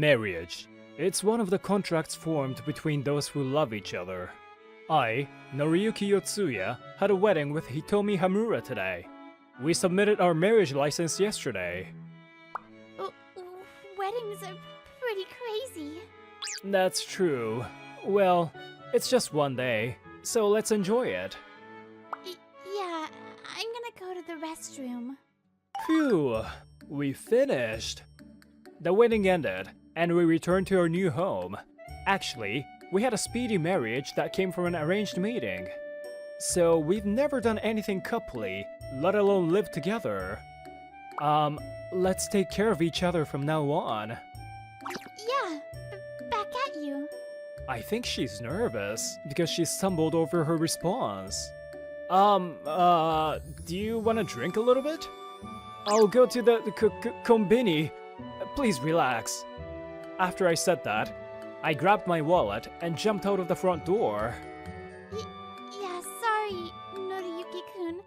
Marriage. It's one of the contracts formed between those who love each other. I, Noriyuki Yotsuya, had a wedding with Hitomi Hamura today. We submitted our marriage license yesterday. Weddings are pretty crazy. That's true. Well, it's just one day, so let's enjoy it. Yeah, I'm gonna go to the restroom. Phew, we finished. The wedding ended, and we returned to our new home. Actually, we had a speedy marriage that came from an arranged meeting. So we've never done anything coupley, let alone live together. Let's take care of each other from now on. Yeah, back at you. I think she's nervous because she stumbled over her response. Do you want to drink a little bit? I'll go to the kombini. Please relax. After I said that, I grabbed my wallet and jumped out of the front door. Yeah, sorry, Noriyuki-kun.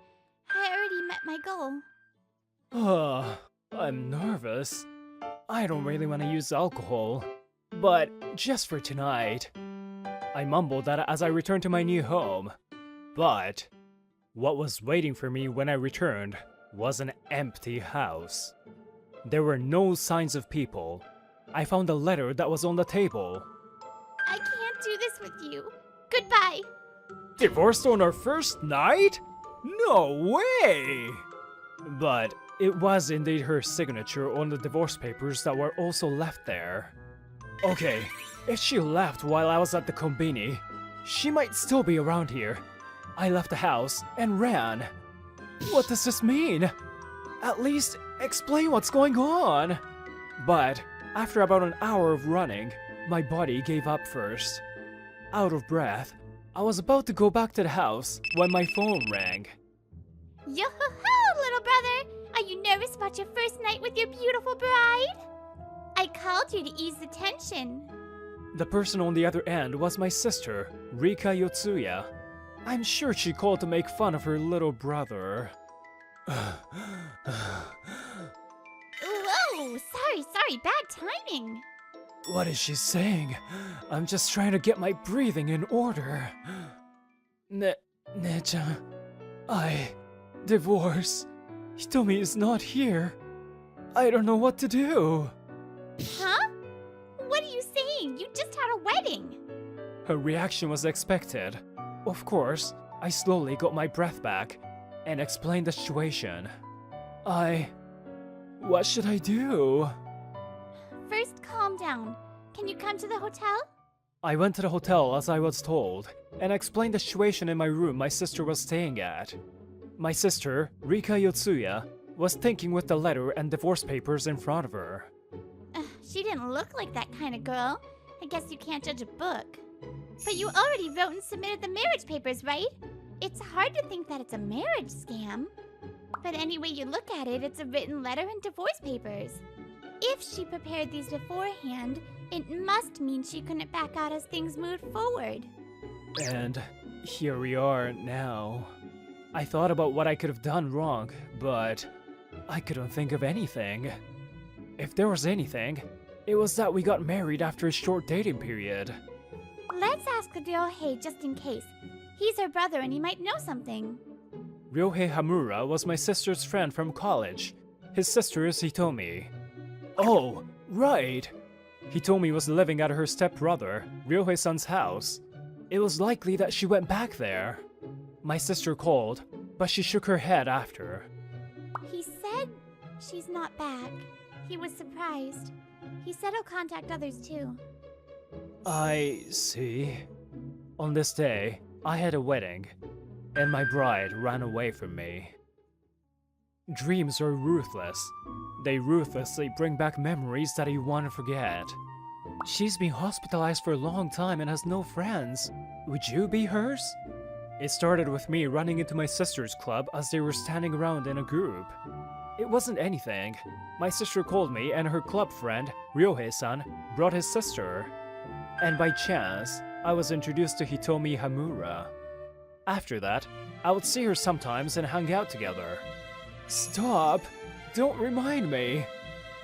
I already met my goal. I'm nervous. I don't really want to use alcohol, but just for tonight. I mumbled that as I returned to my new home. But what was waiting for me when I returned was an empty house. There were no signs of people. I found a letter that was on the table. I can't do this with you. Goodbye. Divorced on our first night? No way! But it was indeed her signature on the divorce papers that were also left there. Okay, if she left while I was at the kombini, she might still be around here. I left the house and ran. What does this mean? At least explain what's going on. But after about an hour of running, my body gave up first. Out of breath, I was about to go back to the house when my phone rang. Yo-ho-ho, little brother! Are you nervous about your first night with your beautiful bride? I called you to ease the tension. The person on the other end was my sister, Rika Yotsuya. I'm sure she called to make fun of her little brother. Whoa, sorry, bad timing. What is she saying? I'm just trying to get my breathing in order. Ne-chan, divorce. Hitomi is not here. I don't know what to do. Huh? What are you saying? You just had a wedding. Her reaction was expected. Of course, I slowly got my breath back and explained the situation. What should I do? First, calm down. Can you come to the hotel? I went to the hotel as I was told, and explained the situation in my room my sister was staying at. My sister, Rika Yotsuya, was thinking with the letter and divorce papers in front of her. She didn't look like that kind of girl. I guess you can't judge a book. But you already wrote and submitted the marriage papers, right? It's hard to think that it's a marriage scam. But any way you look at it, it's a written letter and divorce papers. If she prepared these beforehand, it must mean she couldn't back out as things moved forward. And here we are now. I thought about what I could have done wrong, but I couldn't think of anything. If there was anything, it was that we got married after a short dating period. Let's ask Ryohei just in case. He's her brother and he might know something. Ryohei Hamura was my sister's friend from college. His sister is Hitomi. Oh, right! Hitomi was living at her stepbrother, Ryohei-san's house. It was likely that she went back there. My sister called, but she shook her head after. He said she's not back. He was surprised. He said he'll contact others too. I see. On this day, I had a wedding, and my bride ran away from me. Dreams are ruthless. They ruthlessly bring back memories that you want to forget. She's been hospitalized for a long time and has no friends. Would you be hers? It started with me running into my sister's club as they were standing around in a group. It wasn't anything. My sister called me and her club friend, Ryohei-san, brought his sister. And by chance, I was introduced to Hitomi Hamura. After that, I would see her sometimes and hang out together. Stop! Don't remind me!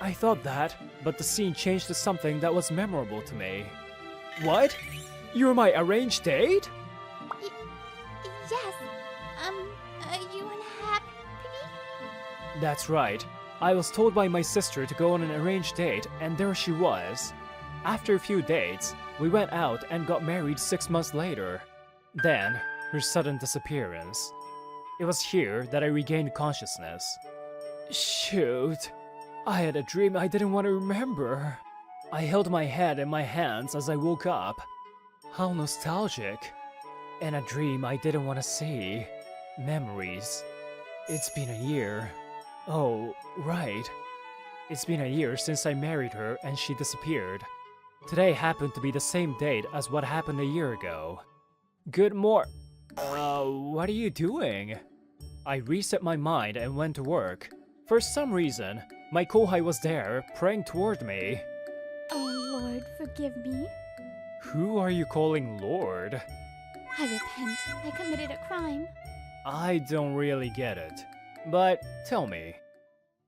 I thought that, but the scene changed to something that was memorable to me. What? You're my arranged date? Yes. Are you unhappy? That's right. I was told by my sister to go on an arranged date, and there she was. After a few dates, we went out and got married 6 months later. Then, her sudden disappearance. It was here that I regained consciousness. Shoot. I had a dream I didn't want to remember. I held my head in my hands as I woke up. How nostalgic. And a dream I didn't want to see. Memories. It's been a year. Oh, right. It's been a year since I married her and she disappeared. Today happened to be the same date as what happened a year ago. What are you doing? I reset my mind and went to work. For some reason, my kohai was there, praying toward me. Oh, Lord, forgive me. Who are you calling Lord? I repent. I committed a crime. I don't really get it. But tell me.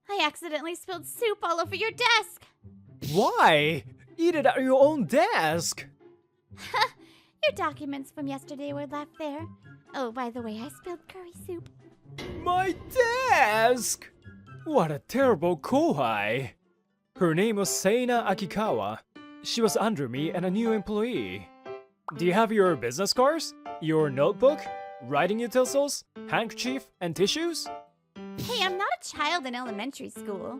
I accidentally spilled soup all over your desk. Why? Eat it at your own desk! Your documents from yesterday were left there. Oh, by the way, I spilled curry soup. My desk! What a terrible kohai! Her name was Seina Akikawa. She was under me and a new employee. Do you have your business cards? Your notebook? Writing utensils? Handkerchief? And tissues? Hey, I'm not a child in elementary school.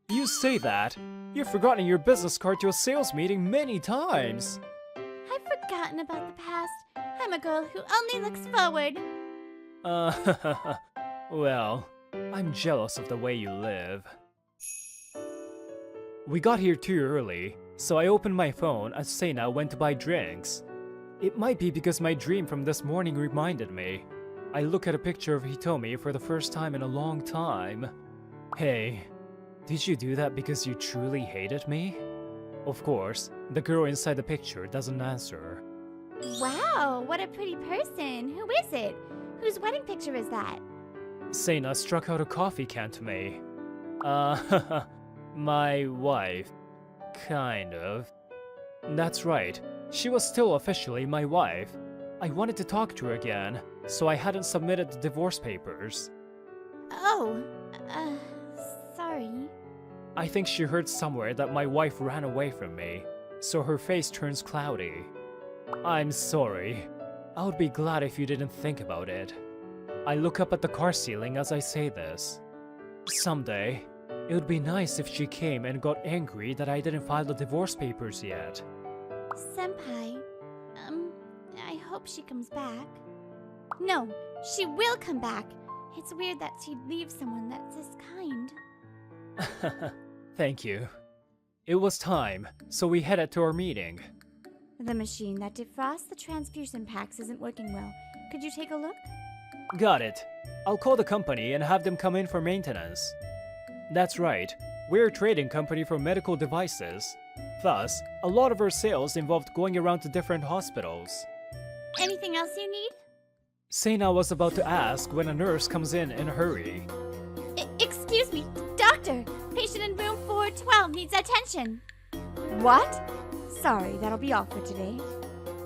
You say that. You've forgotten your business card to a sales meeting many times. I've forgotten about the past. I'm a girl who only looks forward. Well, I'm jealous of the way you live. We got here too early, so I opened my phone as Seina went to buy drinks. It might be because my dream from this morning reminded me. I look at a picture of Hitomi for the first time in a long time. Hey, did you do that because you truly hated me? Of course, the girl inside the picture doesn't answer. Wow, what a pretty person. Who is it? Whose wedding picture is that? Seina struck out a coffee can to me. My wife. Kind of. That's right. She was still officially my wife. I wanted to talk to her again, so I hadn't submitted the divorce papers. Oh, sorry. I think she heard somewhere that my wife ran away from me, so her face turns cloudy. I'm sorry. I would be glad if you didn't think about it. I look up at the car ceiling as I say this. Someday, it would be nice if she came and got angry that I didn't file the divorce papers yet. Senpai, I hope she comes back. No, she will come back. It's weird that she'd leave someone that's this kind. Thank you. It was time, so we headed to our meeting. The machine that defrosts the transfusion packs isn't working well. Could you take a look? Got it. I'll call the company and have them come in for maintenance. That's right. We're a trading company for medical devices. Thus, a lot of our sales involved going around to different hospitals. Anything else you need? Seina was about to ask when a nurse comes in a hurry. Excuse me, doctor! Patient in room 412 needs attention. What? Sorry, that'll be all for today.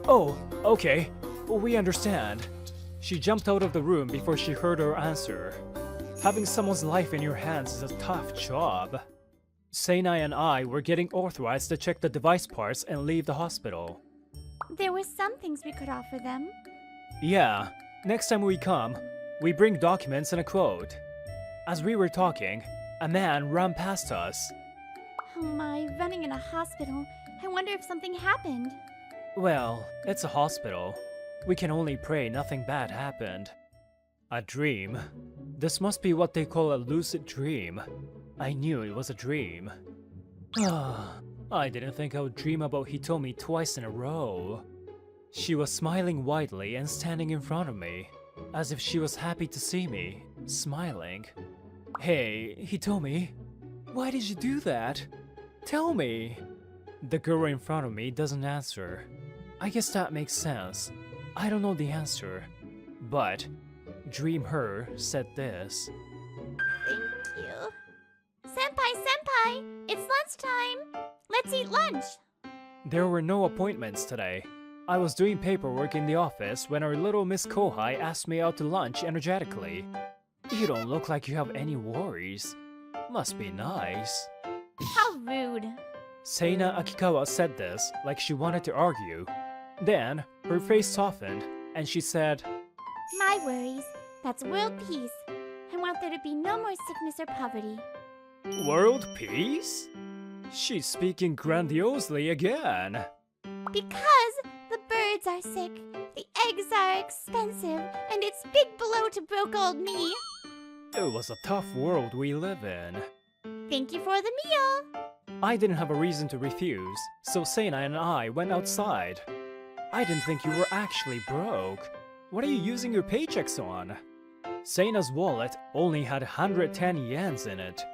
Oh, okay. We understand. She jumped out of the room before she heard her answer. Having someone's life in your hands is a tough job. Seina and I were getting authorized to check the device parts and leave the hospital. There were some things we could offer them. Yeah, next time we come, we bring documents and a quote. As we were talking, a man ran past us. Oh my, running in a hospital. I wonder if something happened. Well, it's a hospital. We can only pray nothing bad happened. A dream? This must be what they call a lucid dream. I knew it was a dream. I didn't think I would dream about Hitomi twice in a row. She was smiling widely and standing in front of me, as if she was happy to see me, smiling. Hey, Hitomi, why did you do that? Tell me. The girl in front of me doesn't answer. I guess that makes sense. I don't know the answer, but Dream Her said this. Thank you. Senpai! It's time? Let's eat lunch. There were no appointments today. I was doing paperwork in the office when our little Miss Kohai asked me out to lunch energetically. You don't look like you have any worries. Must be nice. How rude. Seina Akikawa said this like she wanted to argue. Then, her face softened, and she said, My worries. That's world peace. I want there to be no more sickness or poverty. World peace? She's speaking grandiosely again. Because the birds are sick, the eggs are expensive, and it's big blow to broke old me. It was a tough world we live in. Thank you for the meal. I didn't have a reason to refuse, so Seina and I went outside. I didn't think you were actually broke. What are you using your paychecks on? Seina's wallet only had 110 yens in it.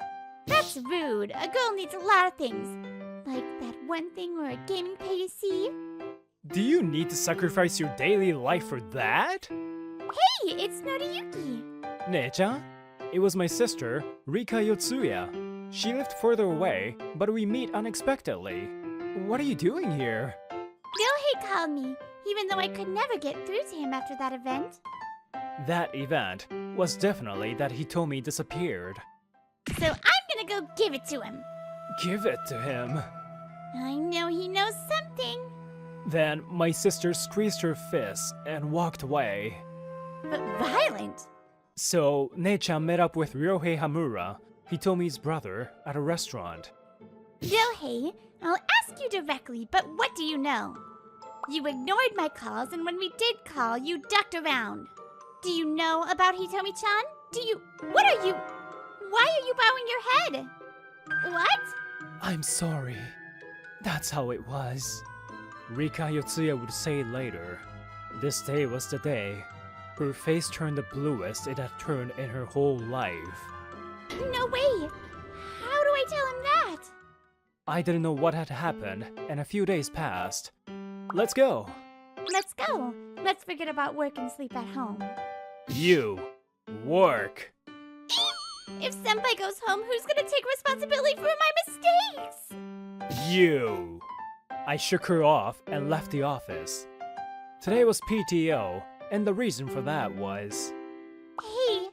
That's rude. A girl needs a lot of things. Like that one thing or a gaming PC. Do you need to sacrifice your daily life for that? Hey, it's Noriyuki. Ne-chan? It was my sister, Rika Yotsuya. She lived further away, but we meet unexpectedly. What are you doing here? Ryohei called me, even though I could never get through to him after that event. That event was definitely that Hitomi disappeared. So I'm gonna go give it to him. Give it to him. I know he knows something. Then my sister squeezed her fist and walked away. But violent. So Ne-chan met up with Ryohei Hamura, Hitomi's brother, at a restaurant. Ryohei, I'll ask you directly, but what do you know? You ignored my calls, and when we did call, you ducked around. Do you know about Hitomi-chan? What are you? Why are you bowing your head? What? I'm sorry. That's how it was. Rika Yotsuya would say later. This day was the day. Her face turned the bluest it had turned in her whole life. No way! How do I tell him that? I didn't know what had happened, and a few days passed. Let's go! Let's go. Let's forget about work and sleep at home. You! Work! If Senpai goes home, who's gonna take responsibility for my mistakes? You! I shook her off and left the office. Today was PTO, and the reason for that was... Hey,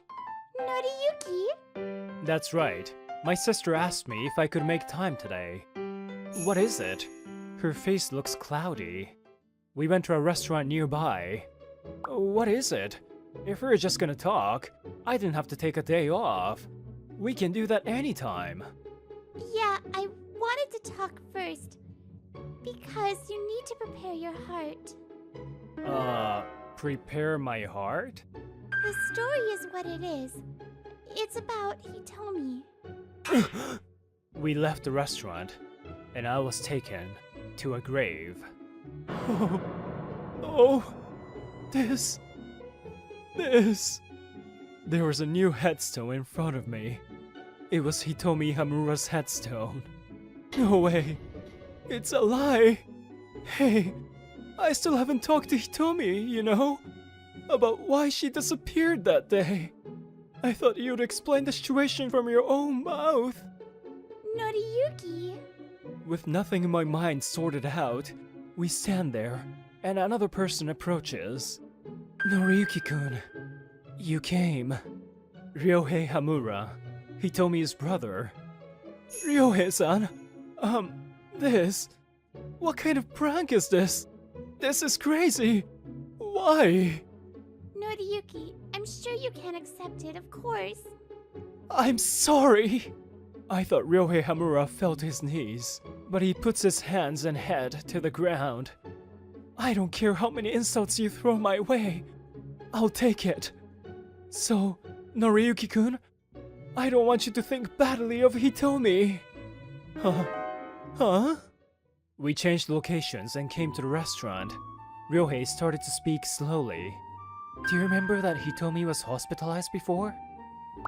Noriyuki? That's right. My sister asked me if I could make time today. What is it? Her face looks cloudy. We went to a restaurant nearby. What is it? If we're just gonna talk, I didn't have to take a day off. We can do that anytime. Yeah, I wanted to talk first. Because you need to prepare your heart. Prepare my heart? The story is what it is. It's about Hitomi. We left the restaurant, and I was taken to a grave. Oh, this. There was a new headstone in front of me. It was Hitomi Hamura's headstone. No way. It's a lie. Hey, I still haven't talked to Hitomi, you know? About why she disappeared that day. I thought you'd explain the situation from your own mouth. Noriyuki. With nothing in my mind sorted out, we stand there, and another person approaches. Noriyuki-kun, you came. Ryohei Hamura, Hitomi's brother. Ryohei-san, this... What kind of prank is this? This is crazy. Why? Noriyuki, I'm sure you can accept it, of course. I'm sorry. I thought Ryohei Hamura fell to his knees, but he puts his hands and head to the ground. I don't care how many insults you throw my way. I'll take it. So, Noriyuki-kun, I don't want you to think badly of Hitomi. Huh? We changed locations and came to the restaurant. Ryohei started to speak slowly. Do you remember that Hitomi was hospitalized before?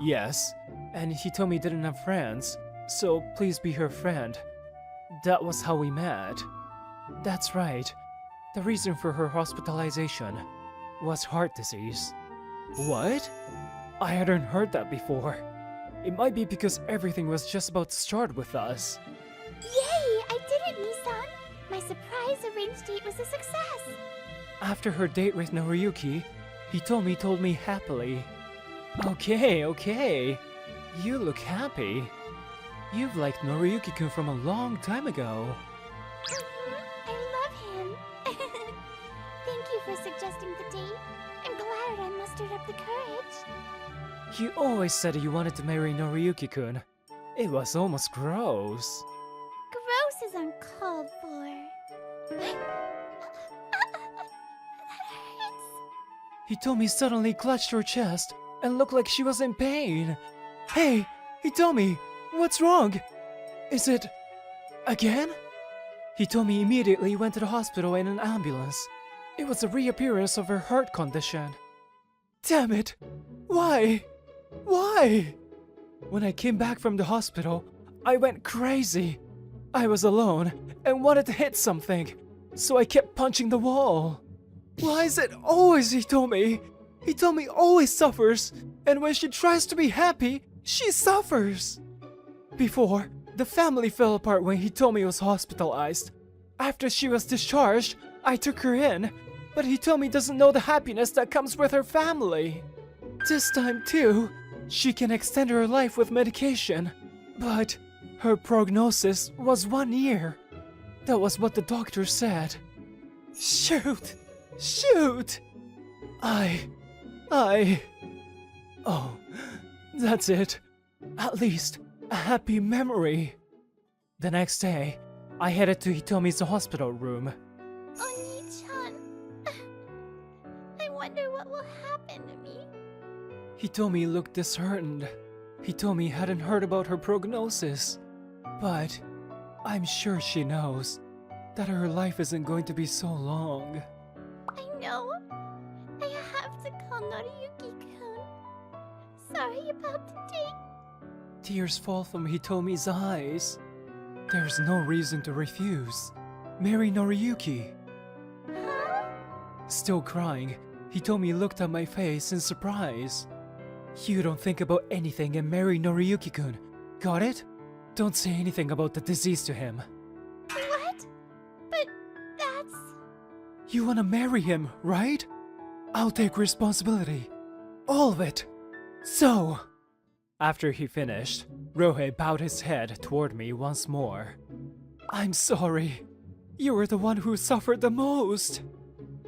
Yes, and Hitomi didn't have friends, so please be her friend. That was how we met. That's right. The reason for her hospitalization was heart disease. What? I hadn't heard that before. It might be because everything was just about to start with us. Yay! I did it, Nissan! My surprise arranged date was a success! After her date with Noriyuki, Hitomi told me happily. Okay. You look happy. You've liked Noriyuki-kun from a long time ago. I love him. Thank you for suggesting the date. I'm glad I mustered up the courage. You always said you wanted to marry Noriyuki-kun. It was almost gross. Gross is uncalled for. That hurts. Hitomi suddenly clutched her chest and looked like she was in pain. Hey, Hitomi, what's wrong? Is it again? Hitomi immediately went to the hospital in an ambulance. It was a reappearance of her heart condition. Damn it! Why? Why? When I came back from the hospital, I went crazy. I was alone and wanted to hit something, so I kept punching the wall. Why is it always Hitomi? Hitomi always suffers, and when she tries to be happy, she suffers. Before, the family fell apart when Hitomi was hospitalized. After she was discharged, I took her in, but Hitomi doesn't know the happiness that comes with her family. This time too, she can extend her life with medication, but her prognosis was 1 year. That was what the doctor said. Shoot! Oh, that's it. At least a happy memory. The next day, I headed to Hitomi's hospital room. Oni-chan. I wonder what will happen to me. Hitomi looked disheartened. Hitomi hadn't heard about her prognosis. But I'm sure she knows that her life isn't going to be so long. I know. I have to call Noriyuki-kun. Sorry about the date. Tears fall from Hitomi's eyes. There's no reason to refuse. Marry Noriyuki. Huh? Still crying, Hitomi looked at my face in surprise. You don't think about anything and marry Noriyuki-kun. Got it? Don't say anything about the disease to him. What? But that's... You wanna marry him, right? I'll take responsibility. All of it. So... After he finished, Rohei bowed his head toward me once more. I'm sorry. You were the one who suffered the most.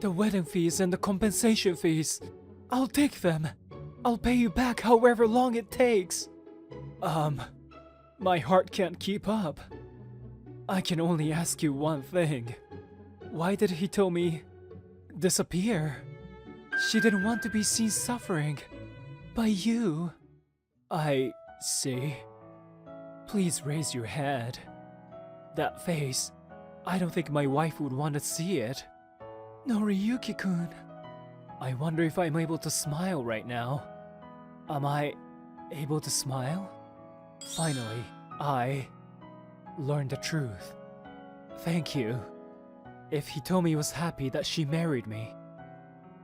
The wedding fees and the compensation fees. I'll take them. I'll pay you back however long it takes. My heart can't keep up. I can only ask you one thing. Why did Hitomi disappear? She didn't want to be seen suffering. By you. I see. Please raise your head. That face, I don't think my wife would want to see it. Noriyuki-kun. I wonder if I'm able to smile right now. Am I able to smile? Finally, I learned the truth. Thank you. If Hitomi was happy that she married me,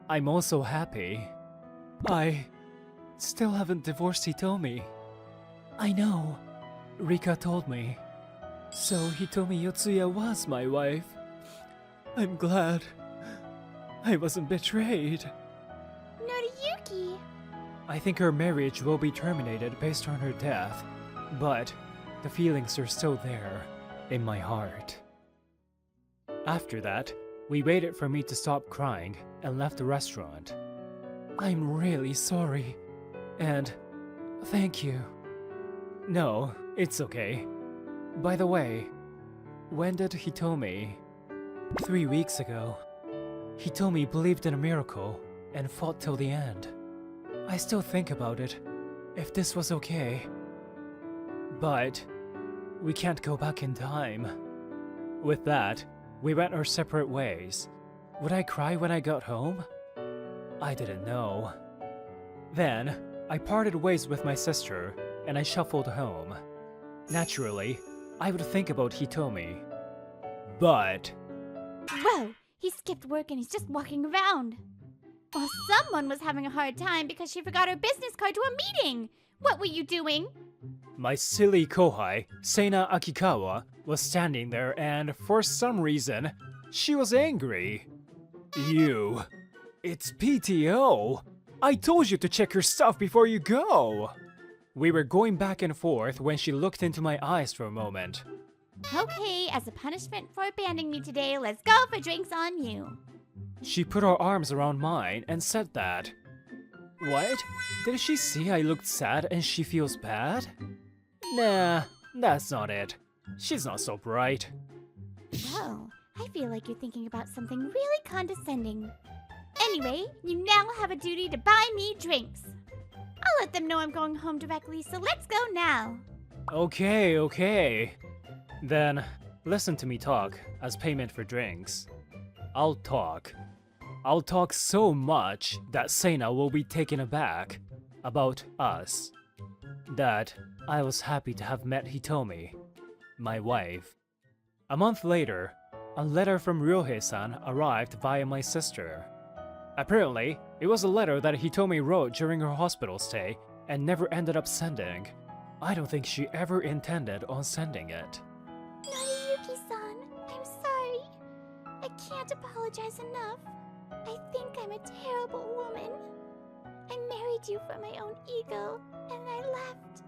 I'm also happy. I still haven't divorced Hitomi. I know. Rika told me. So Hitomi Yotsuya was my wife. I'm glad I wasn't betrayed. Noriyuki! I think her marriage will be terminated based on her death, but the feelings are still there in my heart. After that, we waited for me to stop crying and left the restaurant. I'm really sorry, and thank you. No, it's okay. By the way, when did Hitomi? 3 weeks ago. Hitomi believed in a miracle and fought till the end. I still think about it, if this was okay. But we can't go back in time. With that, we went our separate ways. Would I cry when I got home? I didn't know. Then, I parted ways with my sister, and I shuffled home. Naturally, I would think about Hitomi. But... Whoa! He skipped work and he's just walking around. Well, someone was having a hard time because she forgot her business card to a meeting. What were you doing? my silly kohai, Seina Akikawa, was standing there and for some reason, she was angry. You. It's PTO. I told you to check your stuff before you go. We were going back and forth when she looked into my eyes for a moment. Okay, as a punishment for abandoning me today, let's go for drinks on you. She put her arms around mine and said that. What? Did she see I looked sad and she feels bad? Nah, that's not it. She's not so bright. Oh, I feel like you're thinking about something really condescending. Anyway, you now have a duty to buy me drinks. I'll let them know I'm going home directly, so let's go now. Okay. Then, listen to me talk as payment for drinks. I'll talk. I'll talk so much that Seina will be taken aback about us. That I was happy to have met Hitomi, my wife. A month later, a letter from Ryohei-san arrived via my sister. Apparently, it was a letter that Hitomi wrote during her hospital stay and never ended up sending. I don't think she ever intended on sending it. Nariyuki-san, I'm sorry. I can't apologize enough. I think I'm a terrible woman. I married you for my own ego, and I left.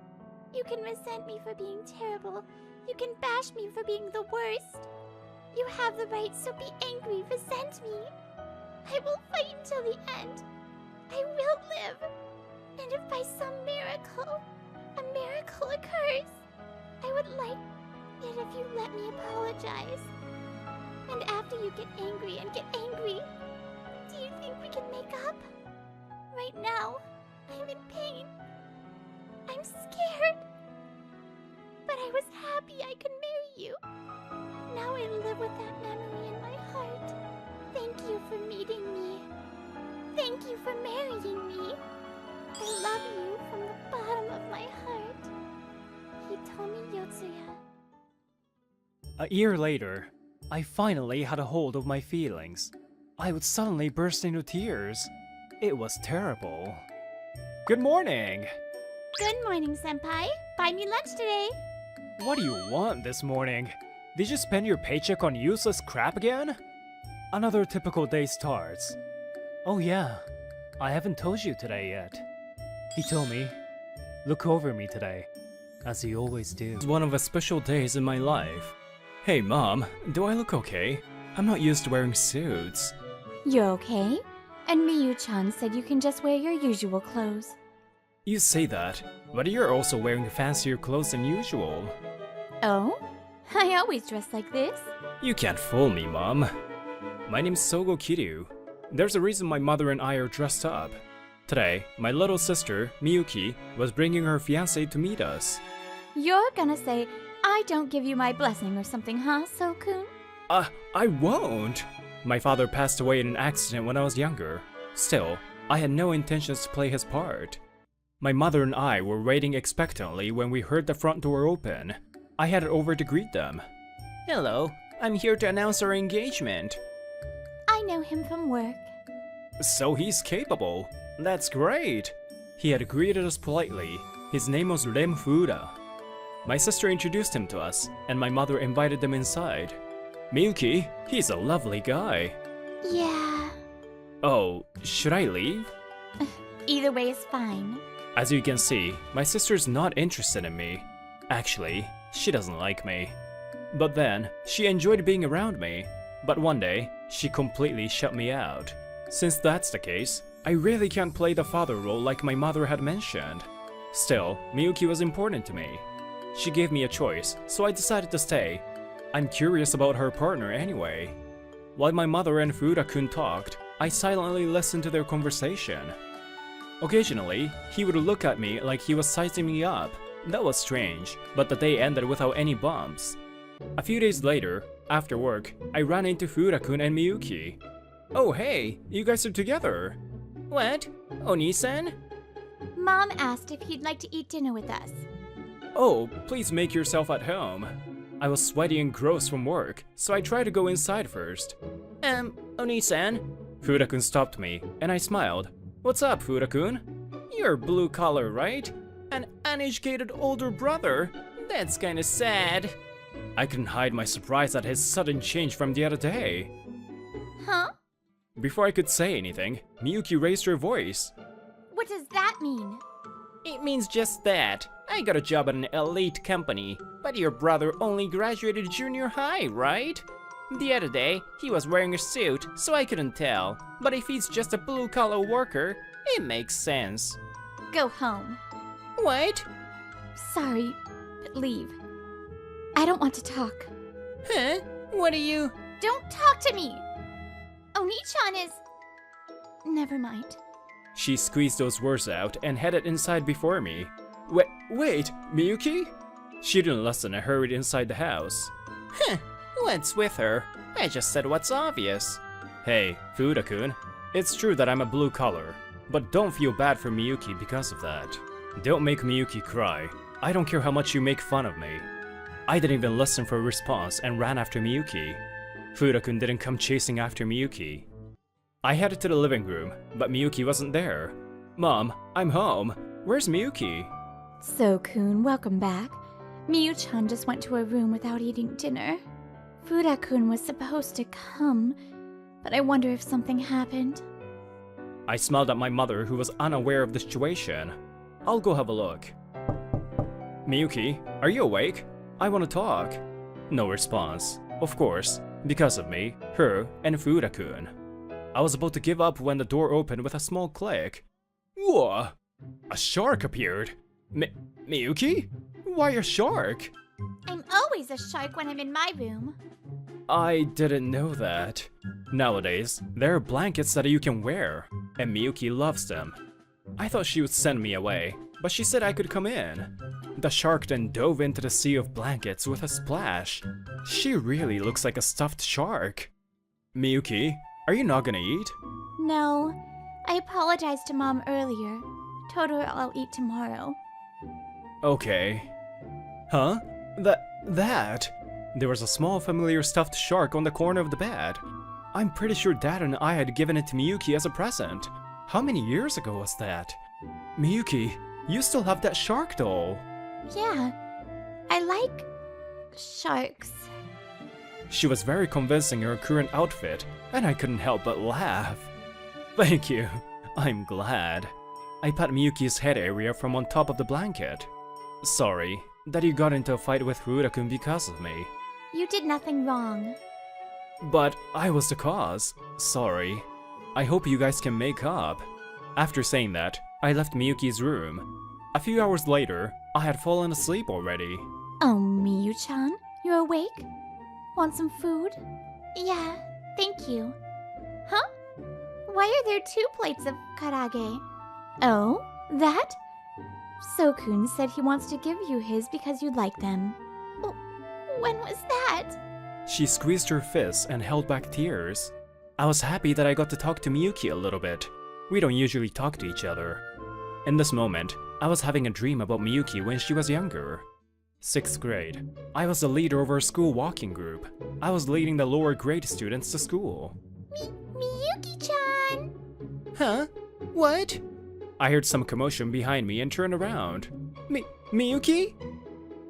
You can resent me for being terrible. You can bash me for being the worst. You have the right, so be angry, resent me. I will fight until the end. I will live. And if by some miracle, a miracle occurs, I would like it if you let me apologize. And after you get angry, do you think we can make up? Right now, I'm in pain. I'm scared. But I was happy I could marry you. Now I live with that memory in my heart. Thank you for meeting me. Thank you for marrying me. I love you from the bottom of my heart. Hitomi Yotsuya. A year later, I finally had a hold of my feelings. I would suddenly burst into tears. It was terrible. Good morning! Good morning, Senpai. Buy me lunch today. What do you want this morning? Did you spend your paycheck on useless crap again? Another typical day starts. Oh yeah, I haven't told you today yet. He told me, look over me today, as he always do. It's one of the special days in my life. Hey mom, do I look okay? I'm not used to wearing suits. You're okay? And Miyu-chan said you can just wear your usual clothes. You say that, but you're also wearing fancier clothes than usual. Oh? I always dress like this. You can't fool me, Mom. My name's Sogo Kiryu. There's a reason my mother and I are dressed up. Today, my little sister, Miyuki, was bringing her fiancé to meet us. You're gonna say, I don't give you my blessing or something, huh, So-kun? I won't! My father passed away in an accident when I was younger. Still, I had no intentions to play his part. My mother and I were waiting expectantly when we heard the front door open. I headed over to greet them. Hello, I'm here to announce our engagement. I know him from work. So he's capable. That's great. He had greeted us politely. His name was Rem Fuda. My sister introduced him to us, and my mother invited them inside. Miyuki, he's a lovely guy. Yeah. Oh, should I leave? Either way is fine. As you can see, my sister's not interested in me. Actually, she doesn't like me. But then, she enjoyed being around me. But one day, she completely shut me out. Since that's the case, I really can't play the father role like my mother had mentioned. Still, Miyuki was important to me. She gave me a choice, so I decided to stay. I'm curious about her partner anyway. While my mother and Fuda-kun talked, I silently listened to their conversation. Occasionally, he would look at me like he was sizing me up. That was strange, but the day ended without any bumps. A few days later, after work, I ran into Fuda-kun and Miyuki. Oh hey, you guys are together. What? Oni-san? Mom asked if he'd like to eat dinner with us. Oh, please make yourself at home. I was sweaty and gross from work, so I tried to go inside first. Oni-san? Fuda-kun stopped me, and I smiled. What's up, Fuda-kun? You're blue collar, right? An uneducated older brother? That's kinda sad. I couldn't hide my surprise at his sudden change from the other day. Huh? Before I could say anything, Miyuki raised her voice. What does that mean? It means just that. I got a job at an elite company, but your brother only graduated junior high, right? The other day, he was wearing a suit, so I couldn't tell. But if he's just a blue-collar worker, it makes sense. Go home. What? Sorry, but leave. I don't want to talk. Huh? What are you... Don't talk to me! Oni-chan is... Never mind. She squeezed those words out and headed inside before me. Wait, Miyuki? She didn't listen and hurried inside the house. Huh, what's with her? I just said what's obvious. Hey, Fuda-kun, it's true that I'm a blue collar, but don't feel bad for Miyuki because of that. Don't make Miyuki cry. I don't care how much you make fun of me. I didn't even listen for a response and ran after Miyuki. Fuda-kun didn't come chasing after Miyuki. I headed to the living room, but Miyuki wasn't there. Mom, I'm home. Where's Miyuki? So-kun, welcome back. Miyu-chan just went to her room without eating dinner. Fuda-kun was supposed to come, but I wonder if something happened. I smiled at my mother, who was unaware of the situation. I'll go have a look. Miyuki, are you awake? I want to talk. No response. Of course, because of me, her, and Fuda-kun. I was about to give up when the door opened with a small click. Whoa! A shark appeared! Miyuki? Why a shark? I'm always a shark when I'm in my room. I didn't know that. Nowadays, there are blankets that you can wear, and Miyuki loves them. I thought she would send me away, but she said I could come in. The shark then dove into the sea of blankets with a splash. She really looks like a stuffed shark. Miyuki, are you not gonna eat? No, I apologized to Mom earlier. Told her I'll eat tomorrow. Okay. Huh? That? There was a small familiar stuffed shark on the corner of the bed. I'm pretty sure Dad and I had given it to Miyuki as a present. How many years ago was that? Miyuki, you still have that shark doll. Yeah, I like sharks. She was very convincing in her current outfit, and I couldn't help but laugh. Thank you. I'm glad. I pat Miyuki's head area from on top of the blanket. Sorry that you got into a fight with Fuda-kun because of me. You did nothing wrong. But I was the cause. Sorry. I hope you guys can make up. After saying that, I left Miyuki's room. A few hours later, I had fallen asleep already. Oh, Miyu-chan, you're awake? Want some food? Yeah, thank you. Huh? Why are there 2 plates of karage? Oh, that? So-kun said he wants to give you his because you like them. When was that? She squeezed her fists and held back tears. I was happy that I got to talk to Miyuki a little bit. We don't usually talk to each other. In this moment, I was having a dream about Miyuki when she was younger. 6th grade. I was the leader of our school walking group. I was leading the lower grade students to school. Miyuki-chan! Huh? What? I heard some commotion behind me and turned around. Miyuki?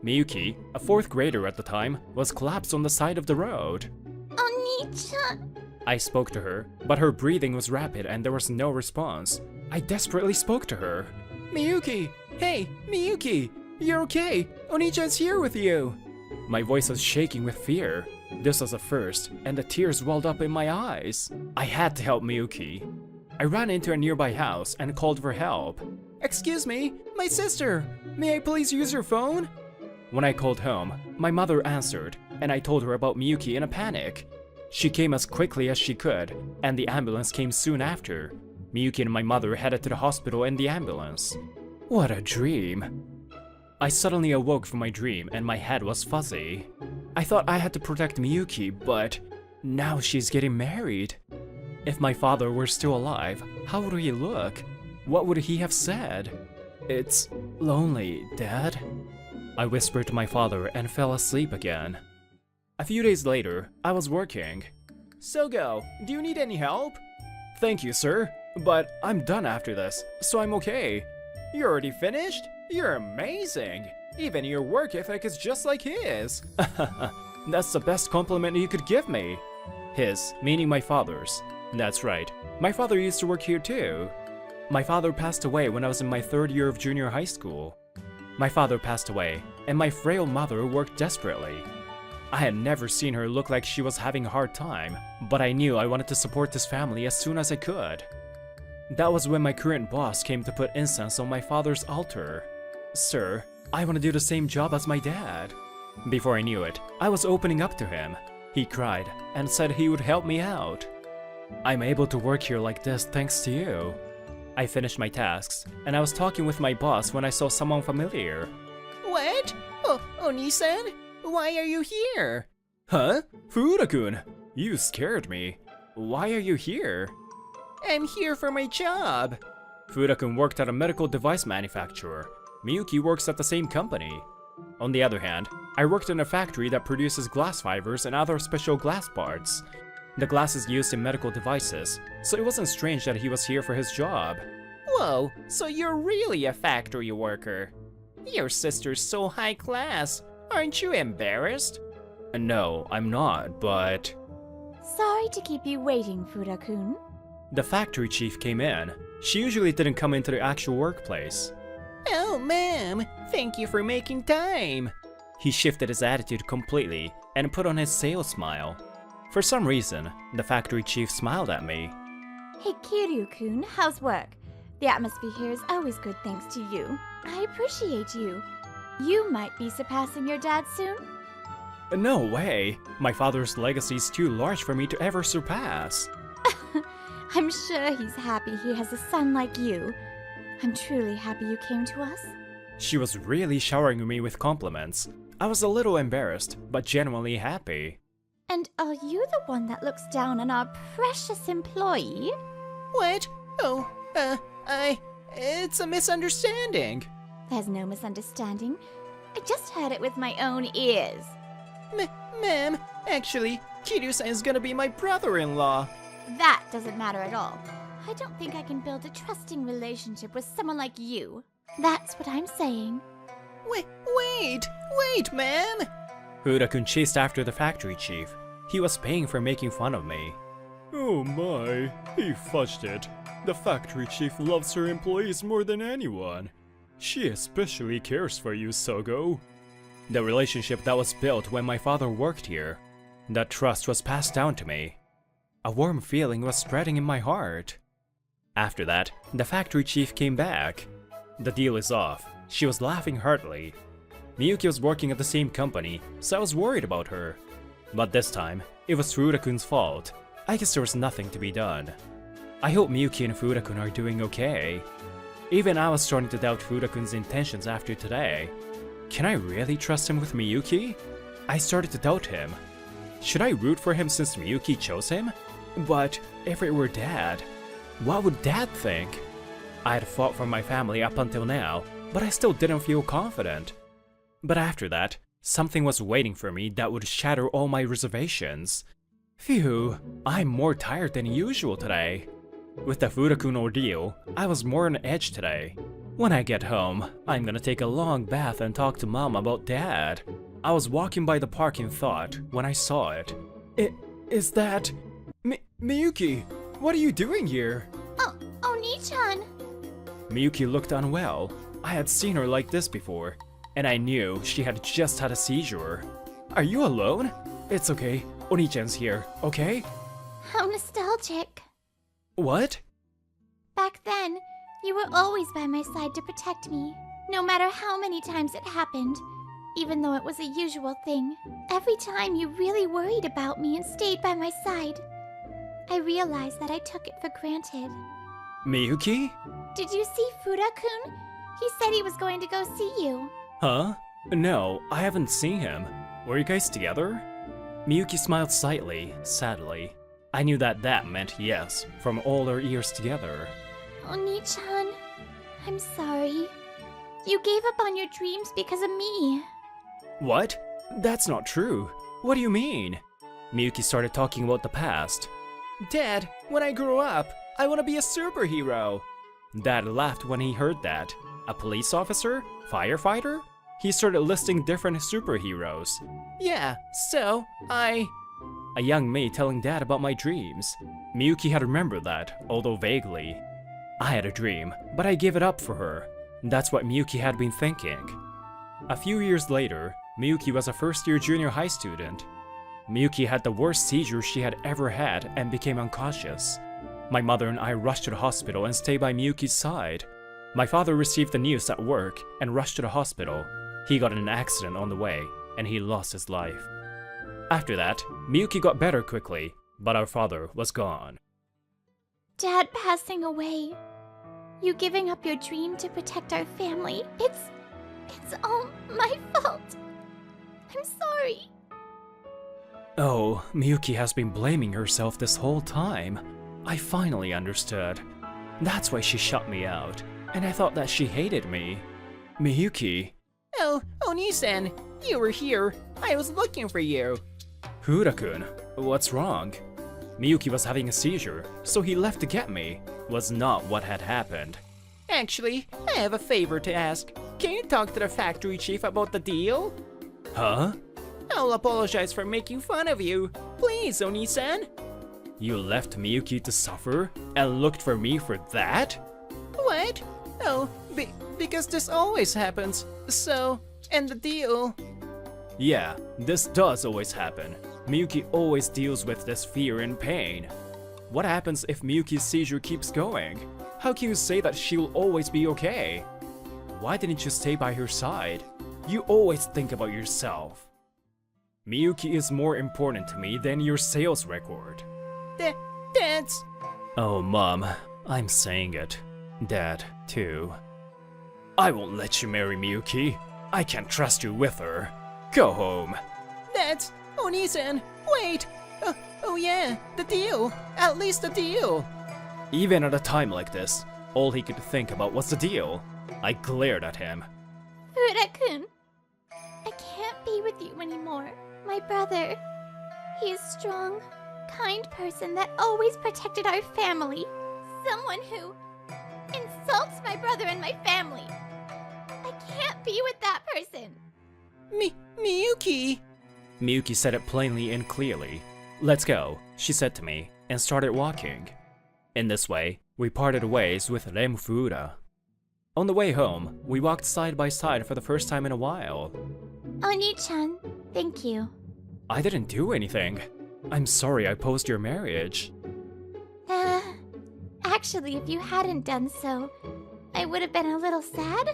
Miyuki, a 4th grader at the time, was collapsed on the side of the road. Oni-chan! I spoke to her, but her breathing was rapid and there was no response. I desperately spoke to her. Miyuki! Hey, Miyuki! You're okay! Oni-chan's here with you! My voice was shaking with fear. This was a first, and the tears welled up in my eyes. I had to help Miyuki. I ran into a nearby house and called for help. Excuse me, my sister! May I please use your phone? When I called home, my mother answered, and I told her about Miyuki in a panic. She came as quickly as she could, and the ambulance came soon after. Miyuki and my mother headed to the hospital in the ambulance. What a dream. I suddenly awoke from my dream and my head was fuzzy. I thought I had to protect Miyuki, but now she's getting married. If my father were still alive, how would he look? What would he have said? It's lonely, Dad. I whispered to my father and fell asleep again. A few days later, I was working. Sogo, do you need any help? Thank you, sir, but I'm done after this, so I'm okay. You're already finished? You're amazing! Even your work ethic is just like his. That's the best compliment you could give me. His, meaning my father's. That's right. My father used to work here too. My father passed away when I was in my 3rd year of junior high school. My father passed away, and my frail mother worked desperately. I had never seen her look like she was having a hard time, but I knew I wanted to support this family as soon as I could. That was when my current boss came to put incense on my father's altar. Sir, I want to do the same job as my dad. Before I knew it, I was opening up to him. He cried and said he would help me out. I'm able to work here like this thanks to you. I finished my tasks, and I was talking with my boss when I saw someone familiar. What? Oh, Oni-san? Why are you here? Huh? Furuta-kun, you scared me. Why are you here? I'm here for my job. Furuta-kun worked at a medical device manufacturer. Miyuki works at the same company. On the other hand, I worked in a factory that produces glass fibers and other special glass parts. The glass is used in medical devices, so it wasn't strange that he was here for his job. Whoa, so you're really a factory worker. Your sister's so high class. Aren't you embarrassed? No, I'm not, but... Sorry to keep you waiting, Furuta-kun. The factory chief came in. She usually didn't come into the actual workplace. Oh, ma'am, thank you for making time. He shifted his attitude completely and put on his sales smile. For some reason, the factory chief smiled at me. Hey, Kiryu-kun, how's work? The atmosphere here is always good thanks to you. I appreciate you. You might be surpassing your dad soon? No way! My father's legacy is too large for me to ever surpass. I'm sure he's happy he has a son like you. I'm truly happy you came to us. She was really showering me with compliments. I was a little embarrassed, but genuinely happy. And are you the one that looks down on our precious employee? What? Oh, it's a misunderstanding. There's no misunderstanding. I just heard it with my own ears. Ma'am, actually, Kiryu-san is gonna be my brother-in-law. That doesn't matter at all. I don't think I can build a trusting relationship with someone like you. That's what I'm saying. Wait, ma'am! Furuta-kun chased after the factory chief. He was paying for making fun of me. Oh my, he fudged it. The factory chief loves her employees more than anyone. She especially cares for you, Sogo. The relationship that was built when my father worked here, that trust was passed down to me. A warm feeling was spreading in my heart. After that, the factory chief came back. The deal is off. She was laughing heartily. Miyuki was working at the same company, so I was worried about her. But this time, it was Furuta-kun's fault. I guess there was nothing to be done. I hope Miyuki and Furuta-kun are doing okay. Even I was starting to doubt Furuta-kun's intentions after today. Can I really trust him with Miyuki? I started to doubt him. Should I root for him since Miyuki chose him? But if it were Dad, what would Dad think? I had fought for my family up until now, but I still didn't feel confident. But after that, something was waiting for me that would shatter all my reservations. Phew, I'm more tired than usual today. With the Furuta-kun ordeal, I was more on edge today. When I get home, I'm gonna take a long bath and talk to Mom about Dad. I was walking by the park in thought when I saw it. Is that... Miyuki, what are you doing here? Oh, Oni-chan. Miyuki looked unwell. I had seen her like this before, and I knew she had just had a seizure. Are you alone? It's okay, Oni-chan's here, okay? How nostalgic. What? Back then, you were always by my side to protect me, no matter how many times it happened. Even though it was a usual thing, every time you really worried about me and stayed by my side. I realized that I took it for granted. Miyuki? Did you see Furuta-kun? He said he was going to go see you. Huh? No, I haven't seen him. Were you guys together? Miyuki smiled slightly, sadly. I knew that meant yes, from all our years together. Oni-chan, I'm sorry. You gave up on your dreams because of me. What? That's not true. What do you mean? Miyuki started talking about the past. Dad, when I grow up, I want to be a superhero. Dad laughed when he heard that. A police officer? Firefighter? he started listing different superheroes. Yeah, so, A young me telling Dad about my dreams. Miyuki had remembered that, although vaguely. I had a dream, but I gave it up for her. That's what Miyuki had been thinking. A few years later, Miyuki was a first-year junior high student. Miyuki had the worst seizure she had ever had and became unconscious. My mother and I rushed to the hospital and stayed by Miyuki's side. My father received the news at work and rushed to the hospital. He got in an accident on the way, and he lost his life. After that, Miyuki got better quickly, but our father was gone. Dad passing away. You giving up your dream to protect our family. It's all my fault. I'm sorry. Oh, Miyuki has been blaming herself this whole time. I finally understood. That's why she shut me out, and I thought that she hated me. Miyuki. Oh, Oni-san, you were here. I was looking for you. Hura-kun, what's wrong? Miyuki was having a seizure, so he left to get me. Was not what had happened. Actually, I have a favor to ask. Can you talk to the factory chief about the deal? Huh? I'll apologize for making fun of you. Please, Oni-san. You left Miyuki to suffer and looked for me for that? What? Oh, because this always happens. So, and the deal. Yeah, this does always happen. Miyuki always deals with this fear and pain. What happens if Miyuki's seizure keeps going? How can you say that she'll always be okay? Why didn't you stay by her side? You always think about yourself. Miyuki is more important to me than your sales record. That's... Oh, Mom, I'm saying it. Dad, too. I won't let you marry Miyuki. I can't trust you with her. Go home. That's... Oni-san, wait! Oh yeah, the deal! At least the deal! Even at a time like this, all he could think about was the deal. I glared at him. Hura-kun, I can't be with you anymore. My brother. He's a strong, kind person that always protected our family. Someone who insults my brother and my family. I can't be with that person. Miyuki! Miyuki said it plainly and clearly. Let's go, she said to me, and started walking. In this way, we parted ways with Rem Fuura. On the way home, we walked side by side for the first time in a while. Oni-chan, thank you. I didn't do anything. I'm sorry I opposed your marriage. Actually, if you hadn't done so, I would have been a little sad.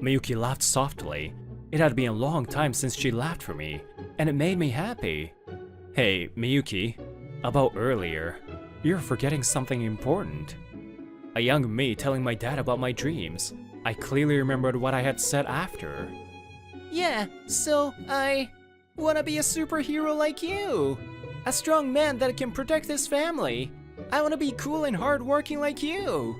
Miyuki laughed softly. It had been a long time since she laughed for me, and it made me happy. Hey, Miyuki, about earlier, you're forgetting something important. A young me telling my dad about my dreams. I clearly remembered what I had said after. Yeah, so I wanna be a superhero like you. A strong man that can protect his family. I wanna be cool and hardworking like you.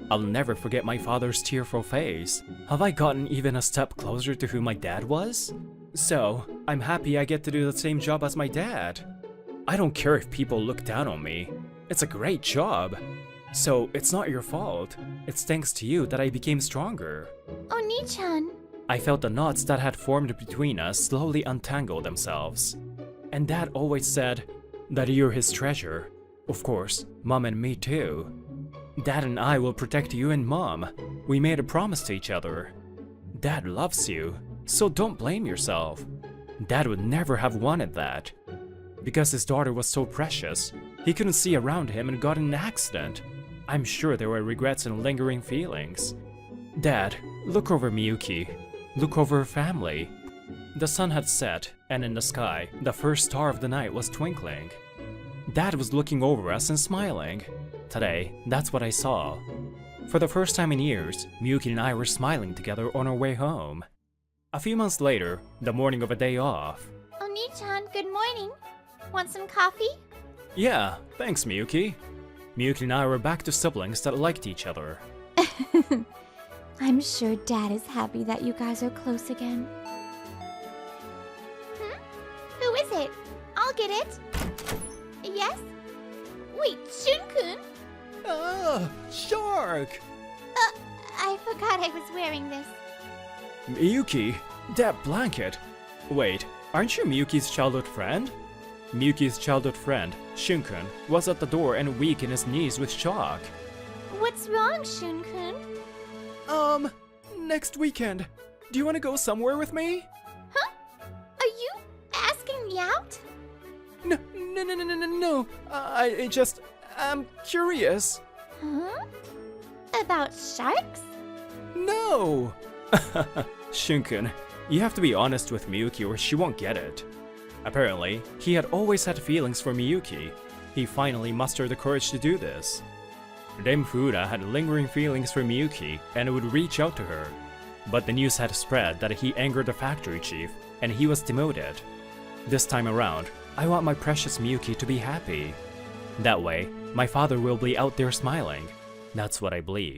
I'll never forget my father's tearful face. Have I gotten even a step closer to who my dad was? So, I'm happy I get to do the same job as my dad. I don't care if people look down on me. It's a great job. So, it's not your fault. It's thanks to you that I became stronger. Oni-chan. I felt the knots that had formed between us slowly untangle themselves. And Dad always said that you're his treasure. Of course, Mom and me too. Dad and I will protect you and Mom. We made a promise to each other. Dad loves you, so don't blame yourself. Dad would never have wanted that. Because his daughter was so precious, he couldn't see around him and got in an accident. I'm sure there were regrets and lingering feelings. Dad, look over Miyuki. Look over her family. The sun had set, and in the sky, the first star of the night was twinkling. Dad was looking over us and smiling. Today, that's what I saw. For the first time in years, Miyuki and I were smiling together on our way home. A few months later, the morning of a day off. Oni-chan, good morning. Want some coffee? Yeah, thanks Miyuki. Miyuki and I were back to siblings that liked each other. I'm sure Dad is happy that you guys are close again. Who is it? I'll get it. Yes? Wait, Shun-kun? Oh, shark! I forgot I was wearing this. Miyuki, that blanket. Wait, aren't you Miyuki's childhood friend? Miyuki's childhood friend, Shunkun, was at the door and weak in his knees with shock. What's wrong, Shunkun? Next weekend. Do you want to go somewhere with me? Huh? Are you asking me out? No. I'm curious. Huh? About sharks? No! Shunkun, you have to be honest with Miyuki or she won't get it. Apparently, he had always had feelings for Miyuki. He finally mustered the courage to do this. Dame Fuda had lingering feelings for Miyuki and would reach out to her. But the news had spread that he angered the factory chief and he was demoted. This time around, I want my precious Miyuki to be happy. That way, my father will be out there smiling. That's what I believe.